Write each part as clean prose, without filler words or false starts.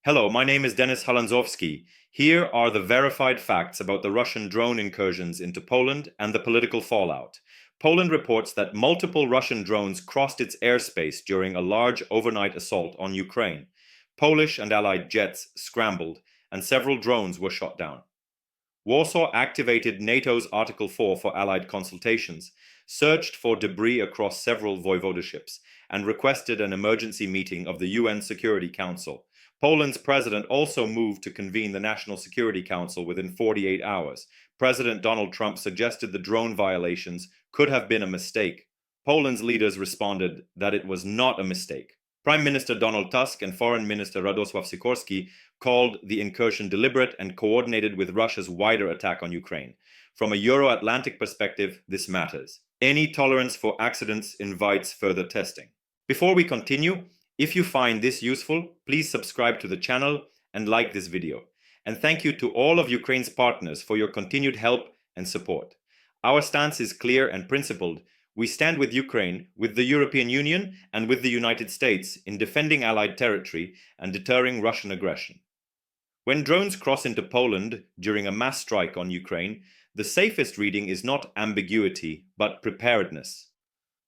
Hello, my name is Denis Halandzovskyi. Here are the verified facts about the Russian drone incursions into Poland and the political fallout. Poland reports that multiple Russian drones crossed its airspace during a large overnight assault on Ukraine. Polish and Allied jets scrambled, and several drones were shot down. Warsaw activated NATO's Article 4 for Allied consultations, searched for debris across several voivodeships, and requested an emergency meeting of the UN Security Council. Poland's president also moved to convene the National Security Council within 48 hours. President Donald Trump suggested the drone violations could have been a mistake. Poland's leaders responded that it was not a mistake. Prime Minister Donald Tusk and Foreign Minister Radosław Sikorski called the incursion deliberate and coordinated with Russia's wider attack on Ukraine. From a Euro-Atlantic perspective, this matters. Any tolerance for accidents invites further testing. Before we continue, if you find this useful, please subscribe to the channel and like this video. And thank you to all of Ukraine's partners for your continued help and support. Our stance is clear and principled. We stand with Ukraine, with the European Union, and with the United States in defending Allied territory and deterring Russian aggression. When drones cross into Poland during a mass strike on Ukraine, the safest reading is not ambiguity, but preparedness.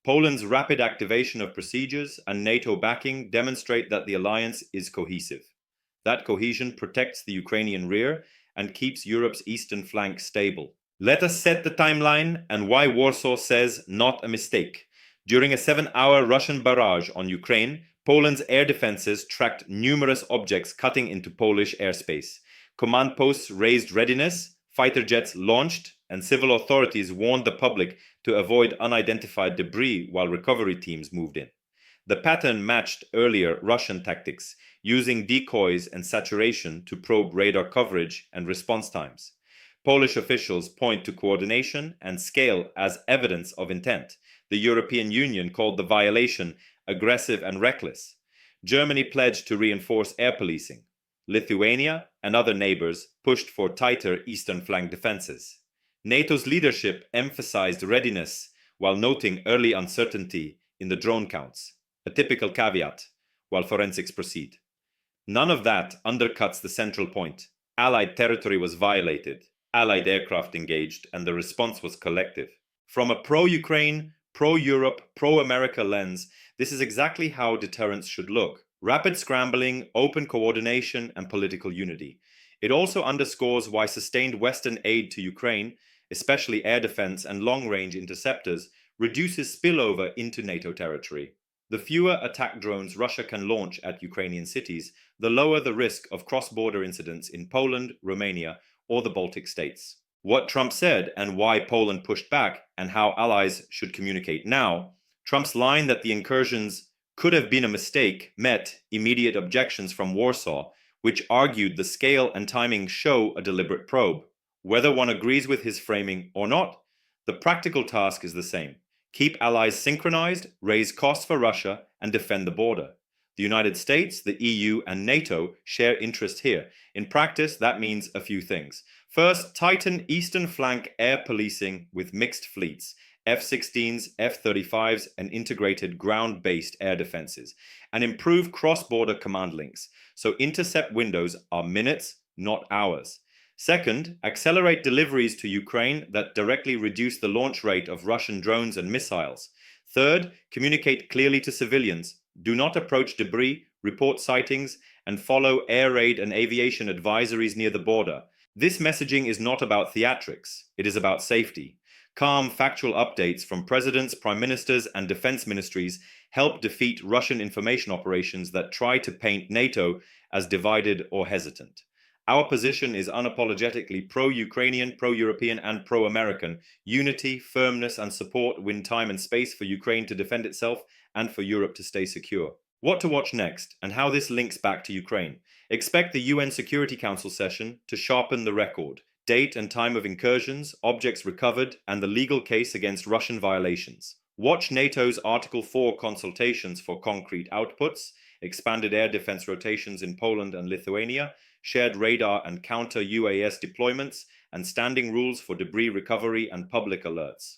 Poland's rapid activation of procedures and NATO backing demonstrate that the alliance is cohesive. That cohesion protects the Ukrainian rear and keeps Europe's eastern flank stable. Let us set the timeline and why Warsaw says not a mistake. During a 7-hour Russian barrage on Ukraine, Poland's air defenses tracked numerous objects cutting into Polish airspace. Command posts raised readiness, fighter jets launched, and civil authorities warned the public to avoid unidentified debris while recovery teams moved in. The pattern matched earlier Russian tactics, using decoys and saturation to probe radar coverage and response times. Polish officials point to coordination and scale as evidence of intent. The European Union called the violation aggressive and reckless. Germany pledged to reinforce air policing. Lithuania and other neighbors pushed for tighter eastern flank defenses. NATO's leadership emphasized readiness while noting early uncertainty in the drone counts, a typical caveat, while forensics proceed. None of that undercuts the central point. Allied territory was violated. Allied aircraft engaged, and the response was collective. From a pro-Ukraine, pro-Europe, pro-America lens, this is exactly how deterrence should look. Rapid scrambling, open coordination, and political unity. It also underscores why sustained Western aid to Ukraine, especially air defense and long-range interceptors, reduces spillover into NATO territory. The fewer attack drones Russia can launch at Ukrainian cities, the lower the risk of cross-border incidents in Poland, Romania, or the Baltic states. What Trump said and why Poland pushed back and how allies should communicate now. Trump's line that the incursions could have been a mistake met immediate objections from Warsaw, which argued the scale and timing show a deliberate probe. Whether one agrees with his framing or not, the practical task is the same. Keep allies synchronized, raise costs for Russia, and defend the border. The United States, the EU, and NATO share interest here. In practice, that means a few things. First, tighten eastern flank air policing with mixed fleets, F-16s, F-35s, and integrated ground-based air defenses, and improve cross-border command links, so intercept windows are minutes, not hours. Second, accelerate deliveries to Ukraine that directly reduce the launch rate of Russian drones and missiles. Third, communicate clearly to civilians. Do not approach debris, report sightings, and follow air raid and aviation advisories near the border. This messaging is not about theatrics. It is about safety. Calm, factual updates from presidents, prime ministers, and defense ministries help defeat Russian information operations that try to paint NATO as divided or hesitant. Our position is unapologetically pro-Ukrainian, pro-European, and pro-American. Unity, firmness, and support win time and space for Ukraine to defend itself and for Europe to stay secure. What to watch next, and how this links back to Ukraine. Expect the UN Security Council session to sharpen the record. Date and time of incursions, objects recovered, and the legal case against Russian violations. Watch NATO's Article 4 consultations for concrete outputs, expanded air defense rotations in Poland and Lithuania, shared radar and counter-UAS deployments, and standing rules for debris recovery and public alerts.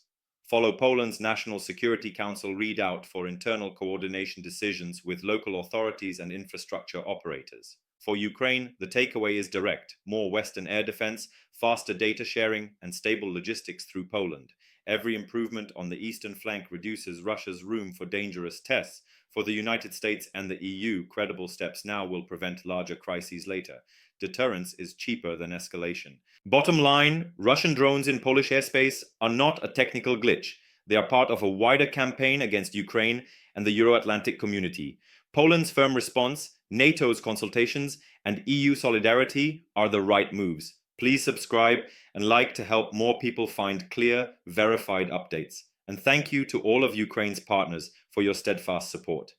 Follow Poland's National Security Council readout for internal coordination decisions with local authorities and infrastructure operators. For Ukraine, the takeaway is direct: more Western air defense, faster data sharing, and stable logistics through Poland. Every improvement on the eastern flank reduces Russia's room for dangerous tests. For the United States and the EU, credible steps now will prevent larger crises later. Deterrence is cheaper than escalation. Bottom line, Russian drones in Polish airspace are not a technical glitch. They are part of a wider campaign against Ukraine and the Euro-Atlantic community. Poland's firm response, NATO's consultations, and EU solidarity are the right moves. Please subscribe and like to help more people find clear, verified updates. And thank you to all of Ukraine's partners for your steadfast support.